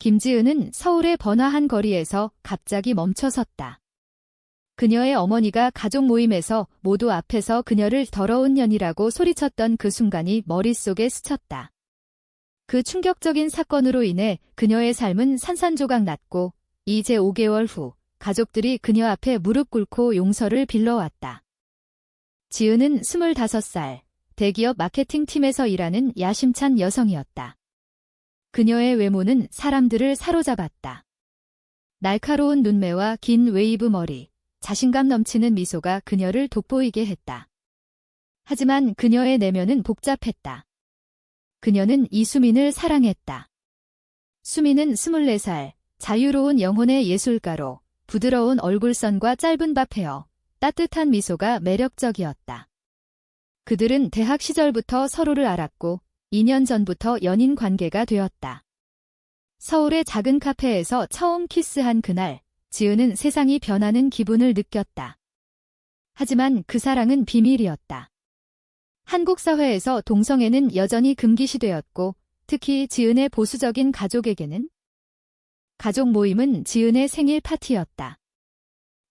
김지은은 서울의 번화한 거리에서 갑자기 멈춰섰다. 그녀의 어머니가 가족 모임에서 모두 앞에서 그녀를 더러운 년이라고 소리쳤던 그 순간이 머릿속에 스쳤다. 그 충격적인 사건으로 인해 그녀의 삶은 산산조각 났고 이제 5개월 후 가족들이 그녀 앞에 무릎 꿇고 용서를 빌러왔다. 지은은 25살, 대기업 마케팅팀에서 일하는 야심찬 여성이었다. 그녀의 외모는 사람들을 사로잡았다. 날카로운 눈매와 긴 웨이브 머리, 자신감 넘치는 미소가 그녀를 돋보이게 했다. 하지만 그녀의 내면은 복잡했다. 그녀는 이수민을 사랑했다. 수민은 24살, 자유로운 영혼의 예술가로 부드러운 얼굴선과 짧은 밥 헤어, 따뜻한 미소가 매력적이었다. 그들은 대학 시절부터 서로를 알았고 2년 전부터 연인 관계가 되었다. 서울의 작은 카페에서 처음 키스한 그날, 지은은 세상이 변하는 기분을 느꼈다. 하지만 그 사랑은 비밀이었다. 한국 사회에서 동성애는 여전히 금기시되었고 특히 지은의 보수적인 가족에게는 가족 모임은 지은의 생일 파티였다.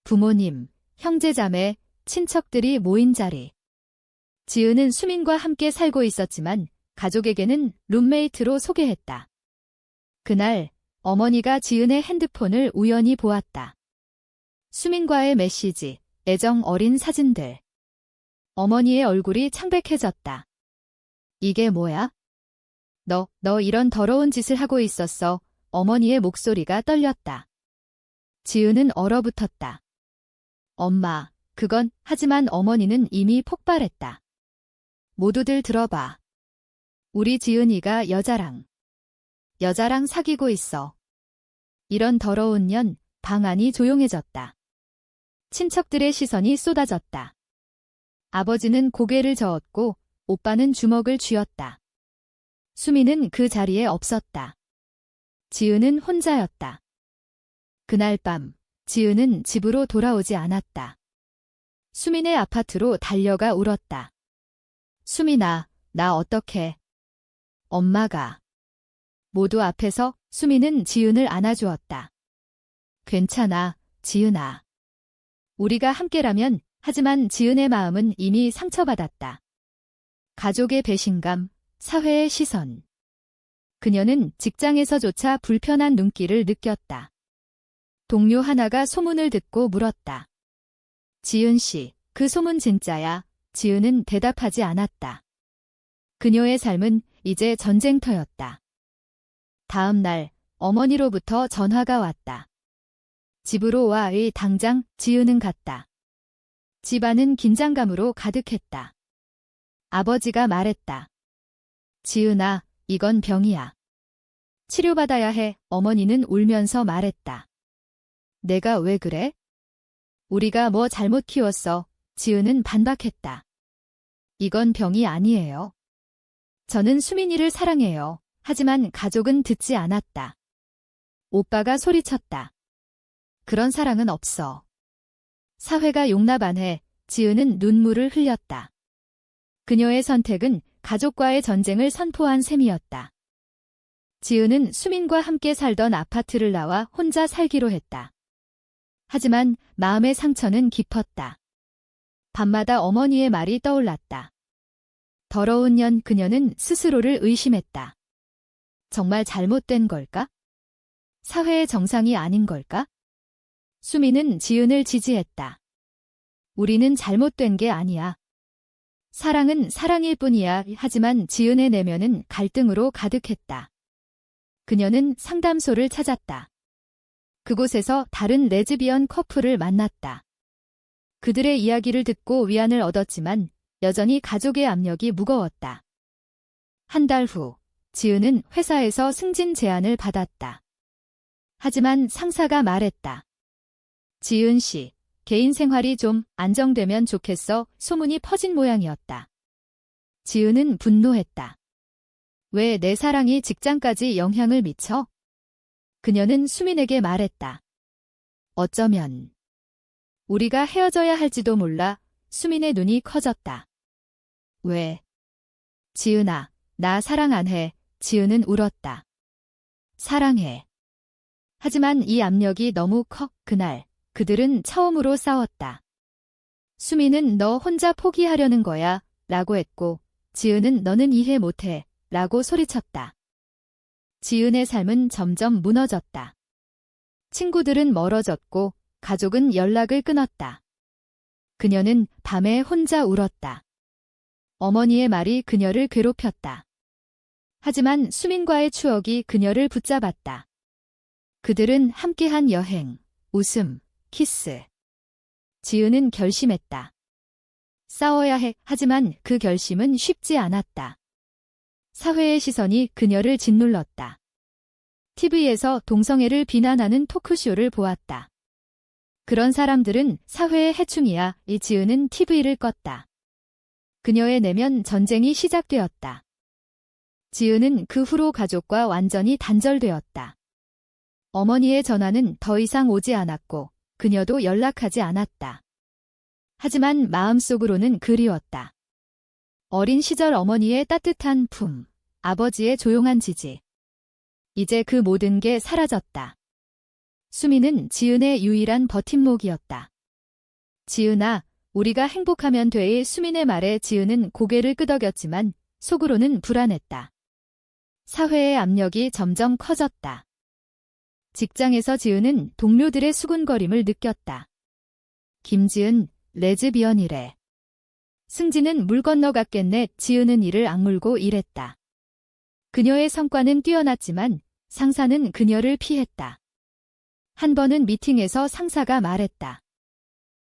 부모님, 형제자매, 친척들이 모인 자리. 지은은 수민과 함께 살고 있었지만 가족에게는 룸메이트로 소개했다. 그날 어머니가 지은의 핸드폰을 우연히 보았다. 수민과의 메시지, 애정 어린 사진들. 어머니의 얼굴이 창백해졌다. 이게 뭐야? 너 이런 더러운 짓을 하고 있었어. 어머니의 목소리가 떨렸다. 지은은 얼어붙었다. 엄마, 그건 하지만 어머니는 이미 폭발했다. 모두들 들어봐. 우리 지은이가 여자랑 사귀고 있어. 이런 더러운 년, 방 안이 조용해졌다. 친척들의 시선이 쏟아졌다. 아버지는 고개를 저었고 오빠는 주먹을 쥐었다. 수민은 그 자리에 없었다. 지은은 혼자였다. 그날 밤, 지은은 집으로 돌아오지 않았다. 수민의 아파트로 달려가 울었다. 수민아, 나 어떡해. 엄마가. 모두 앞에서 수민은 지은을 안아주었다. 괜찮아, 지은아. 우리가 함께라면. 하지만 지은의 마음은 이미 상처받았다. 가족의 배신감, 사회의 시선. 그녀는 직장에서조차 불편한 눈길을 느꼈다. 동료 하나가 소문을 듣고 물었다. 지은 씨, 그 소문 진짜야? 지은은 대답하지 않았다. 그녀의 삶은 이제 전쟁터였다. 다음 날 어머니로부터 전화가 왔다. 집으로 와. 당장. 지은은 갔다. 집안은 긴장감으로 가득했다. 아버지가 말했다. 지은아, 이건 병이야. 치료받아야 해. 어머니는 울면서 말했다. 내가 왜 그래? 우리가 뭐 잘못 키웠어. 지은은 반박했다. 이건 병이 아니에요. 저는 수민이를 사랑해요. 하지만 가족은 듣지 않았다. 오빠가 소리쳤다. 그런 사랑은 없어. 사회가 용납 안 해. 지은은 눈물을 흘렸다. 그녀의 선택은 가족과의 전쟁을 선포한 셈이었다. 지은은 수민과 함께 살던 아파트를 나와 혼자 살기로 했다. 하지만 마음의 상처는 깊었다. 밤마다 어머니의 말이 떠올랐다. 더러운 년. 그녀는 스스로를 의심했다. 정말 잘못된 걸까? 사회의 정상이 아닌 걸까? 수민은 지은을 지지했다. 우리는 잘못된 게 아니야. 사랑은 사랑일 뿐이야. 하지만 지은의 내면은 갈등으로 가득했다. 그녀는 상담소를 찾았다. 그곳에서 다른 레즈비언 커플을 만났다. 그들의 이야기를 듣고 위안을 얻었지만 여전히 가족의 압력이 무거웠다. 한 달 후, 지은은 회사에서 승진 제안을 받았다. 하지만 상사가 말했다. 지은 씨, 개인 생활이 좀 안정되면 좋겠어. 소문이 퍼진 모양이었다. 지은은 분노했다. 왜 내 사랑이 직장까지 영향을 미쳐? 그녀는 수민에게 말했다. 어쩌면 우리가 헤어져야 할지도 몰라. 수민의 눈이 커졌다. 왜? 지은아, 나 사랑 안 해. 지은은 울었다. 사랑해. 하지만 이 압력이 너무 커 그날 그들은 처음으로 싸웠다. 수미는 너 혼자 포기하려는 거야 라고 했고 지은은 너는 이해 못해 라고 소리쳤다. 지은의 삶은 점점 무너졌다. 친구들은 멀어졌고 가족은 연락을 끊었다. 그녀는 밤에 혼자 울었다. 어머니의 말이 그녀를 괴롭혔다. 하지만 수민과의 추억이 그녀를 붙잡았다. 그들은 함께한 여행, 웃음, 키스. 지은은 결심했다. 싸워야 해. 하지만 그 결심은 쉽지 않았다. 사회의 시선이 그녀를 짓눌렀다. TV에서 동성애를 비난하는 토크쇼를 보았다. 그런 사람들은 사회의 해충이야. 이 지은은 TV를 껐다. 그녀의 내면 전쟁이 시작되었다. 지은은 그 후로 가족과 완전히 단절되었다. 어머니의 전화는 더 이상 오지 않았고 그녀도 연락하지 않았다. 하지만 마음속으로는 그리웠다. 어린 시절 어머니의 따뜻한 품, 아버지의 조용한 지지. 이제 그 모든 게 사라졌다. 수미는 지은의 유일한 버팀목이었다. 지은아, 우리가 행복하면 돼의 수민의 말에 지은은 고개를 끄덕였지만 속으로는 불안했다. 사회의 압력이 점점 커졌다. 직장에서 지은은 동료들의 수군거림을 느꼈다. 김지은, 레즈비언이래. 승진은 물 건너갔겠네. 지은은 이를 악물고 일했다. 그녀의 성과는 뛰어났지만 상사는 그녀를 피했다. 한 번은 미팅에서 상사가 말했다.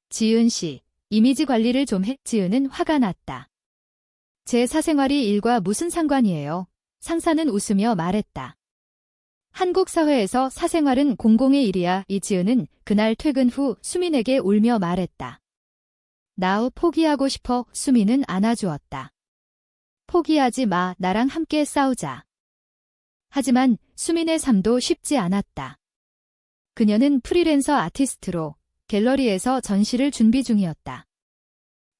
지은 씨, 이미지 관리를 좀 해. 지은은 화가 났다. 제 사생활이 일과 무슨 상관이에요? 상사는 웃으며 말했다. 한국 사회에서 사생활은 공공의 일이야. 이지은은 그날 퇴근 후 수민에게 울며 말했다. 나 포기하고 싶어. 수민은 안아주었다. 포기하지 마. 나랑 함께 싸우자. 하지만 수민의 삶도 쉽지 않았다. 그녀는 프리랜서 아티스트로 갤러리에서 전시를 준비 중이었다.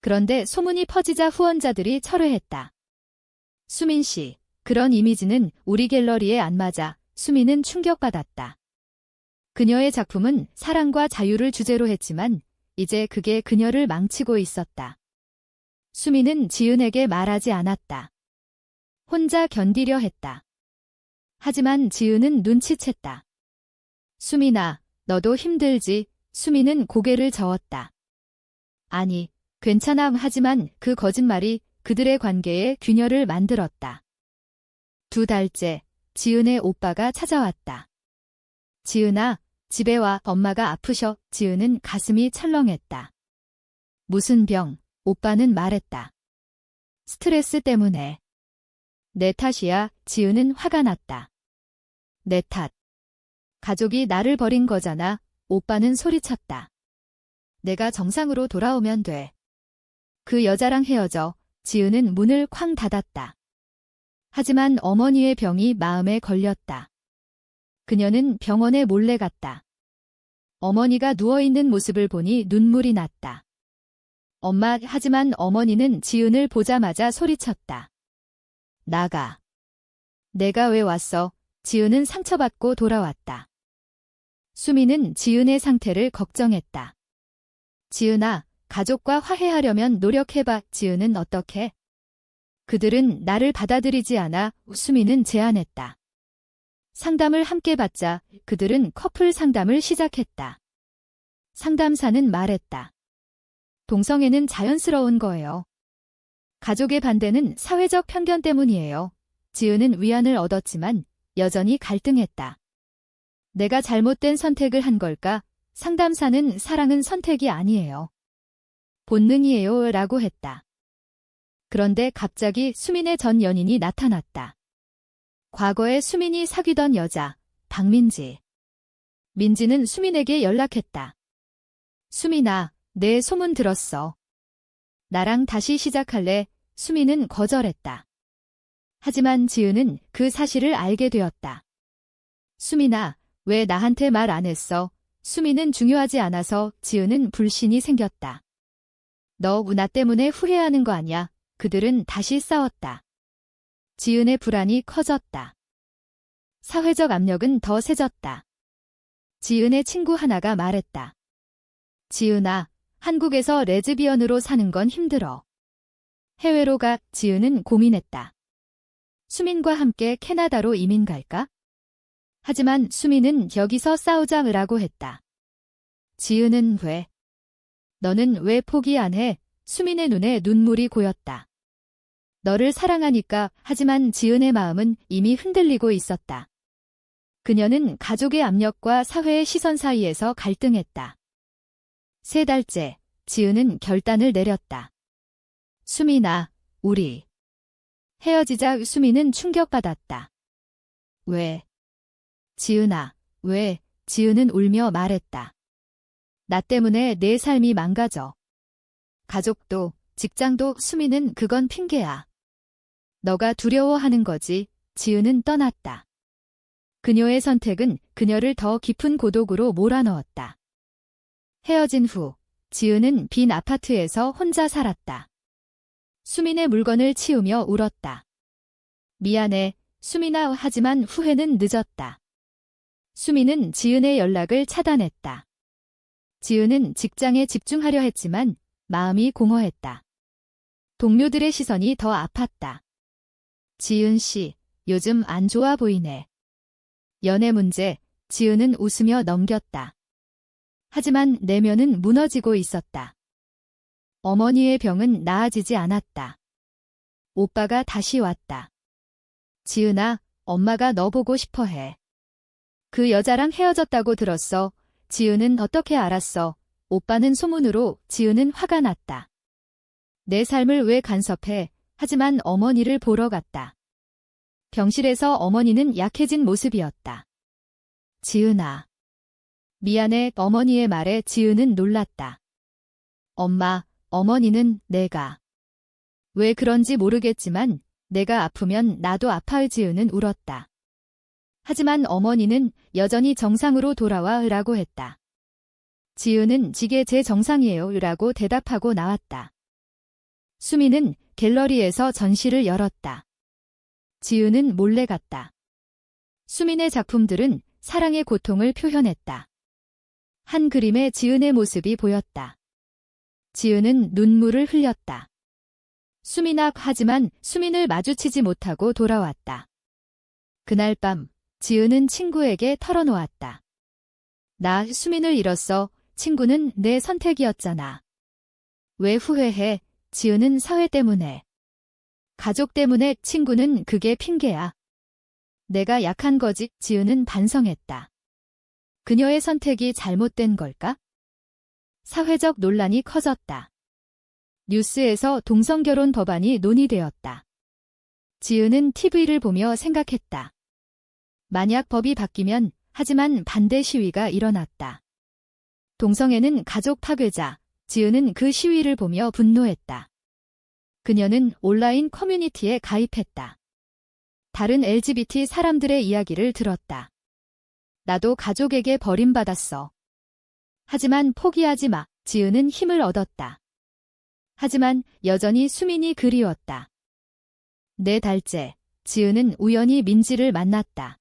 그런데 소문이 퍼지자 후원자들이 철회했다. 수민 씨, 그런 이미지는 우리 갤러리에 안 맞아. 수민은 충격받았다. 그녀의 작품은 사랑과 자유를 주제로 했지만 이제 그게 그녀를 망치고 있었다. 수민은 지은에게 말하지 않았다. 혼자 견디려 했다. 하지만 지은은 눈치챘다. 수민아, 너도 힘들지? 수민은 고개를 저었다. 아니, 괜찮아. 하지만 그 거짓말이 그들의 관계에 균열을 만들었다. 2달째, 지은의 오빠가 찾아왔다. 지은아, 집에 와. 엄마가 아프셔. 지은은 가슴이 철렁했다. 무슨 병? 오빠는 말했다. 스트레스 때문에. 내 탓이야. 지은은 화가 났다. 내 탓. 가족이 나를 버린 거잖아. 오빠는 소리쳤다. 내가 정상으로 돌아오면 돼. 그 여자랑 헤어져. 지은은 문을 쾅 닫았다. 하지만 어머니의 병이 마음에 걸렸다. 그녀는 병원에 몰래 갔다. 어머니가 누워있는 모습을 보니 눈물이 났다. 엄마, 하지만 어머니는 지은을 보자마자 소리쳤다. 나가. 내가 왜 왔어? 지은은 상처받고 돌아왔다. 수미는 지은의 상태를 걱정했다. 지은아, 가족과 화해하려면 노력해봐. 지은은 어떻게? 그들은 나를 받아들이지 않아. 수미는 제안했다. 상담을 함께 받자. 그들은 커플 상담을 시작했다. 상담사는 말했다. 동성애는 자연스러운 거예요. 가족의 반대는 사회적 편견 때문이에요. 지은은 위안을 얻었지만 여전히 갈등했다. 내가 잘못된 선택을 한 걸까? 상담사는 사랑은 선택이 아니에요. 본능이에요. 라고 했다. 그런데 갑자기 수민의 전 연인이 나타났다. 과거에 수민이 사귀던 여자, 박민지. 민지는 수민에게 연락했다. 수민아, 내 소문 들었어. 나랑 다시 시작할래? 수민은 거절했다. 하지만 지은은 그 사실을 알게 되었다. 수민아, 왜 나한테 말 안 했어? 수민은 중요하지 않아서. 지은은 불신이 생겼다. 너 나 때문에 후회하는 거 아냐? 그들은 다시 싸웠다. 지은의 불안이 커졌다. 사회적 압력은 더 세졌다. 지은의 친구 하나가 말했다. 지은아, 한국에서 레즈비언으로 사는 건 힘들어. 해외로 가. 지은은 고민했다. 수민과 함께 캐나다로 이민 갈까? 하지만 수민은 여기서 싸우자라고 했다. 지은은 왜? 너는 왜 포기 안 해? 수민의 눈에 눈물이 고였다. 너를 사랑하니까. 하지만 지은의 마음은 이미 흔들리고 있었다. 그녀는 가족의 압력과 사회의 시선 사이에서 갈등했다. 3달째, 지은은 결단을 내렸다. 수민아, 우리 헤어지자. 수민은 충격받았다. 왜? 지은아, 왜? 지은은 울며 말했다. 나 때문에 내 삶이 망가져. 가족도, 직장도. 수민은 그건 핑계야. 너가 두려워하는 거지. 지은은 떠났다. 그녀의 선택은 그녀를 더 깊은 고독으로 몰아넣었다. 헤어진 후, 지은은 빈 아파트에서 혼자 살았다. 수민의 물건을 치우며 울었다. 미안해, 수민아. 하지만 후회는 늦었다. 수민은 지은의 연락을 차단했다. 지은은 직장에 집중하려 했지만 마음이 공허했다. 동료들의 시선이 더 아팠다. 지은 씨, 요즘 안 좋아 보이네. 연애 문제. 지은은 웃으며 넘겼다. 하지만 내면은 무너지고 있었다. 어머니의 병은 나아지지 않았다. 오빠가 다시 왔다. 지은아, 엄마가 너 보고 싶어 해. 그 여자랑 헤어졌다고 들었어. 지은은 어떻게 알았어? 오빠는 소문으로. 지은은 화가 났다. 내 삶을 왜 간섭해? 하지만 어머니를 보러 갔다. 병실에서 어머니는 약해진 모습이었다. 지은아. 미안해. 어머니의 말에 지은은 놀랐다. 엄마, 어머니는 내가 왜 그런지 모르겠지만 내가 아프면 나도 아파요. 지은은 울었다. 하지만 어머니는 여전히 정상으로 돌아와 라고 했다. 지은은 지게 제 정상이에요 라고 대답하고 나왔다. 수민은 갤러리에서 전시를 열었다. 지은은 몰래 갔다. 수민의 작품들은 사랑의 고통을 표현했다. 한 그림에 지은의 모습이 보였다. 지은은 눈물을 흘렸다. 수민아. 하지만 수민을 마주치지 못하고 돌아왔다. 그날 밤, 지은은 친구에게 털어놓았다. 나 수민을 잃었어. 친구는 내 선택이었잖아. 왜 후회해? 지은은 사회 때문에. 가족 때문에. 친구는 그게 핑계야. 내가 약한 거지. 지은은 반성했다. 그녀의 선택이 잘못된 걸까? 사회적 논란이 커졌다. 뉴스에서 동성결혼 법안이 논의되었다. 지은은 TV를 보며 생각했다. 만약 법이 바뀌면. 하지만 반대 시위가 일어났다. 동성애는 가족 파괴자. 지은은 그 시위를 보며 분노했다. 그녀는 온라인 커뮤니티에 가입했다. 다른 LGBT 사람들의 이야기를 들었다. 나도 가족에게 버림받았어. 하지만 포기하지 마. 지은은 힘을 얻었다. 하지만 여전히 수민이 그리웠다. 4달째, 지은은 우연히 민지를 만났다.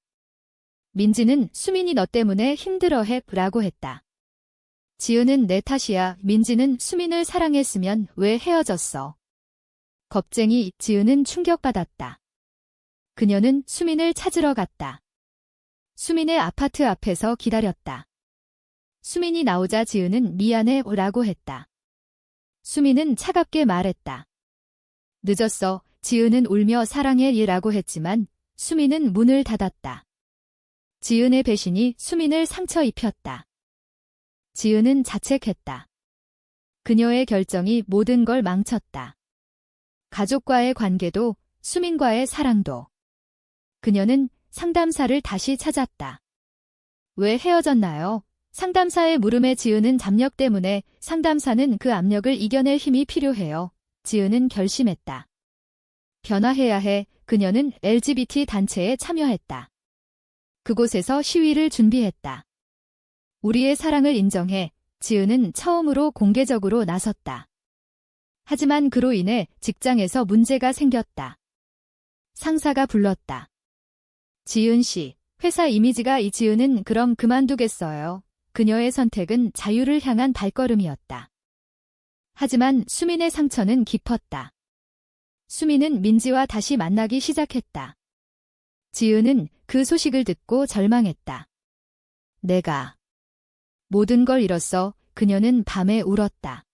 민지는 수민이 너 때문에 힘들어해 라고 했다. 지은은 내 탓이야. 민지는 수민을 사랑했으면 왜 헤어졌어? 겁쟁이. 지은은 충격받았다. 그녀는 수민을 찾으러 갔다. 수민의 아파트 앞에서 기다렸다. 수민이 나오자 지은은 미안해 라고 했다. 수민은 차갑게 말했다. 늦었어. 지은은 울며 사랑해 라고 했지만 수민은 문을 닫았다. 지은의 배신이 수민을 상처 입혔다. 지은은 자책했다. 그녀의 결정이 모든 걸 망쳤다. 가족과의 관계도, 수민과의 사랑도. 그녀는 상담사를 다시 찾았다. 왜 헤어졌나요? 상담사의 물음에 지은은 잡력 때문에. 상담사는 그 압력을 이겨낼 힘이 필요해요. 지은은 결심했다. 변화해야 해. 그녀는 LGBT 단체에 참여했다. 그곳에서 시위를 준비했다. 우리의 사랑을 인정해. 지은은 처음으로 공개적으로 나섰다. 하지만 그로 인해 직장에서 문제가 생겼다. 상사가 불렀다. 지은 씨, 회사 이미지가 지은은 그럼 그만두겠어요. 그녀의 선택은 자유를 향한 발걸음이었다. 하지만 수민의 상처는 깊었다. 수민은 민지와 다시 만나기 시작했다. 지은은 그 소식을 듣고 절망했다. 내가 모든 걸 잃었어. 그녀는 밤에 울었다.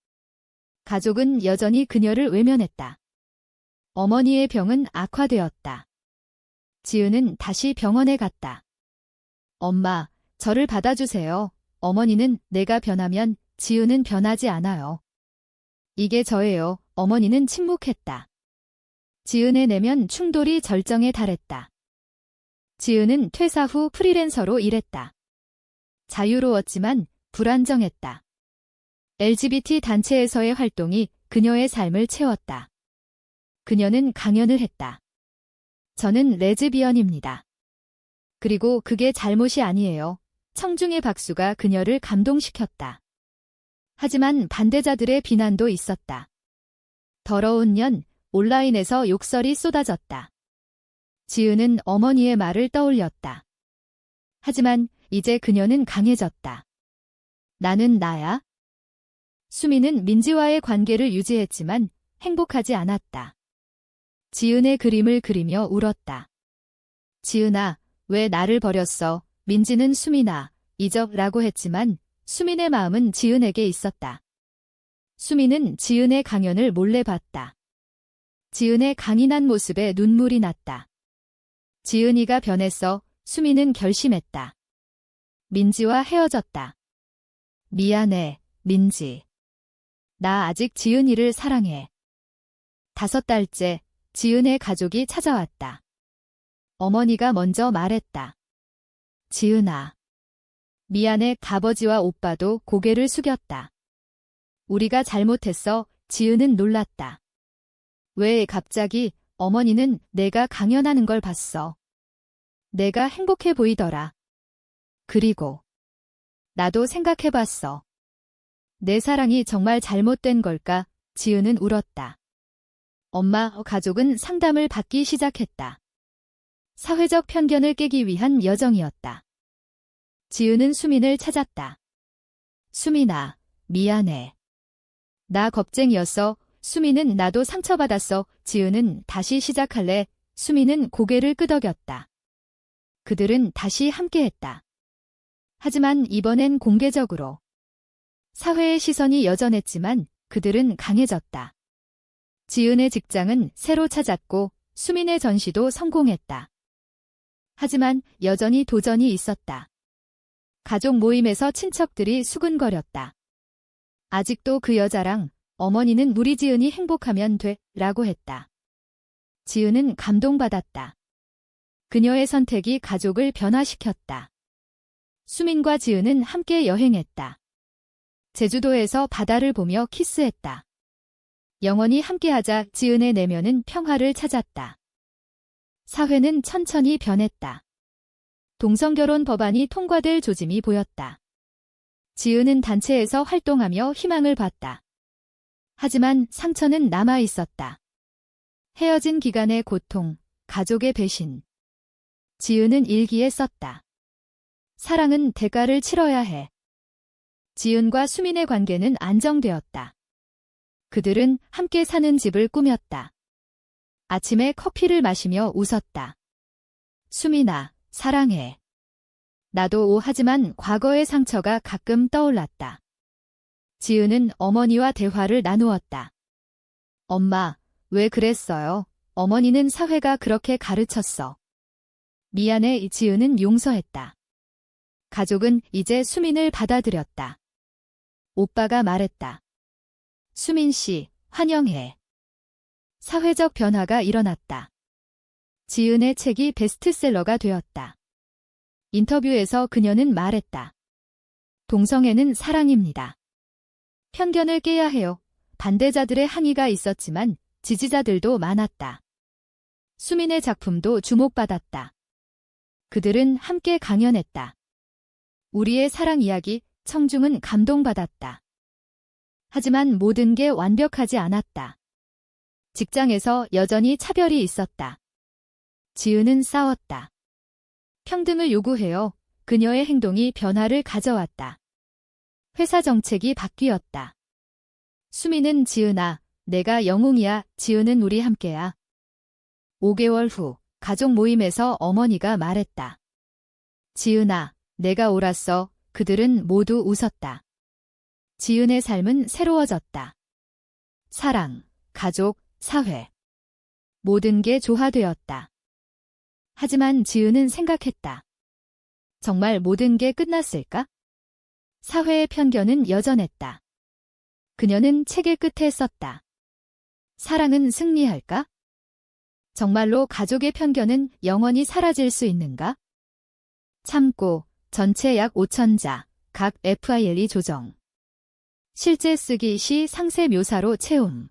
가족은 여전히 그녀를 외면했다. 어머니의 병은 악화되었다. 지은은 다시 병원에 갔다. 엄마, 저를 받아주세요. 어머니는 내가 변하면 지은은 변하지 않아요. 이게 저예요. 어머니는 침묵했다. 지은의 내면 충돌이 절정에 달했다. 지은은 퇴사 후 프리랜서로 일했다. 자유로웠지만 불안정했다. LGBT 단체에서의 활동이 그녀의 삶을 채웠다. 그녀는 강연을 했다. 저는 레즈비언입니다. 그리고 그게 잘못이 아니에요. 청중의 박수가 그녀를 감동시켰다. 하지만 반대자들의 비난도 있었다. 더러운 년, 온라인에서 욕설이 쏟아졌다. 지은은 어머니의 말을 떠올렸다. 하지만 이제 그녀는 강해졌다. 나는 나야? 수미는 민지와의 관계를 유지했지만 행복하지 않았다. 지은의 그림을 그리며 울었다. 지은아, 왜 나를 버렸어? 민지는 수민아, 잊어라고 했지만 수민의 마음은 지은에게 있었다. 수민은 지은의 강연을 몰래 봤다. 지은의 강인한 모습에 눈물이 났다. 지은이가 변했어. 수민은 결심했다. 민지와 헤어졌다. 미안해, 민지. 나 아직 지은이를 사랑해. 5달째, 지은의 가족이 찾아왔다. 어머니가 먼저 말했다. 지은아. 미안해. 아버지와 오빠도 고개를 숙였다. 우리가 잘못했어. 지은은 놀랐다. 왜 갑자기? 어머니는 내가 강연하는 걸 봤어. 내가 행복해 보이더라. 그리고 나도 생각해봤어. 내 사랑이 정말 잘못된 걸까? 지은은 울었다. 엄마, 가족은 상담을 받기 시작했다. 사회적 편견을 깨기 위한 여정이었다. 지은은 수민을 찾았다. 수민아, 미안해. 나 겁쟁이였어. 수민은 나도 상처받았어. 지은은 다시 시작할래. 수민은 고개를 끄덕였다. 그들은 다시 함께했다. 하지만 이번엔 공개적으로. 사회의 시선이 여전했지만 그들은 강해졌다. 지은의 직장은 새로 찾았고 수민의 전시도 성공했다. 하지만 여전히 도전이 있었다. 가족 모임에서 친척들이 수근거렸다. 아직도 그 여자랑 어머니는 우리 지은이 행복하면 돼 라고 했다. 지은은 감동받았다. 그녀의 선택이 가족을 변화시켰다. 수민과 지은은 함께 여행했다. 제주도에서 바다를 보며 키스했다. 영원히 함께하자. 지은의 내면은 평화를 찾았다. 사회는 천천히 변했다. 동성결혼 법안이 통과될 조짐이 보였다. 지은은 단체에서 활동하며 희망을 봤다. 하지만 상처는 남아 있었다. 헤어진 기간의 고통, 가족의 배신. 지은은 일기에 썼다. 사랑은 대가를 치러야 해. 지은과 수민의 관계는 안정되었다. 그들은 함께 사는 집을 꾸몄다. 아침에 커피를 마시며 웃었다. 수민아, 사랑해. 나도 하지만 과거의 상처가 가끔 떠올랐다. 지은은 어머니와 대화를 나누었다. 엄마, 왜 그랬어요? 어머니는 사회가 그렇게 가르쳤어. 미안해. 지은은 용서했다. 가족은 이제 수민을 받아들였다. 오빠가 말했다. 수민 씨, 환영해. 사회적 변화가 일어났다. 지은의 책이 베스트셀러가 되었다. 인터뷰에서 그녀는 말했다. 동성애는 사랑입니다. 편견을 깨야 해요. 반대자들의 항의가 있었지만 지지자들도 많았다. 수민의 작품도 주목받았다. 그들은 함께 강연했다. 우리의 사랑 이야기, 청중은 감동받았다. 하지만 모든 게 완벽하지 않았다. 직장에서 여전히 차별이 있었다. 지은은 싸웠다. 평등을 요구해요. 그녀의 행동이 변화를 가져왔다. 회사 정책이 바뀌었다. 수미는 지은아, 내가 영웅이야. 지은은 우리 함께야. 5개월 후 가족 모임에서 어머니가 말했다. 지은아, 내가 옳았어. 그들은 모두 웃었다. 지은의 삶은 새로워졌다. 사랑, 가족, 사회. 모든 게 조화되었다. 하지만 지은은 생각했다. 정말 모든 게 끝났을까? 사회의 편견은 여전했다. 그녀는 책의 끝에 썼다. 사랑은 승리할까? 정말로 가족의 편견은 영원히 사라질 수 있는가? 참고, 전체 약 5,000자, 각 FILE 조정. 실제 쓰기 시 상세 묘사로 채움.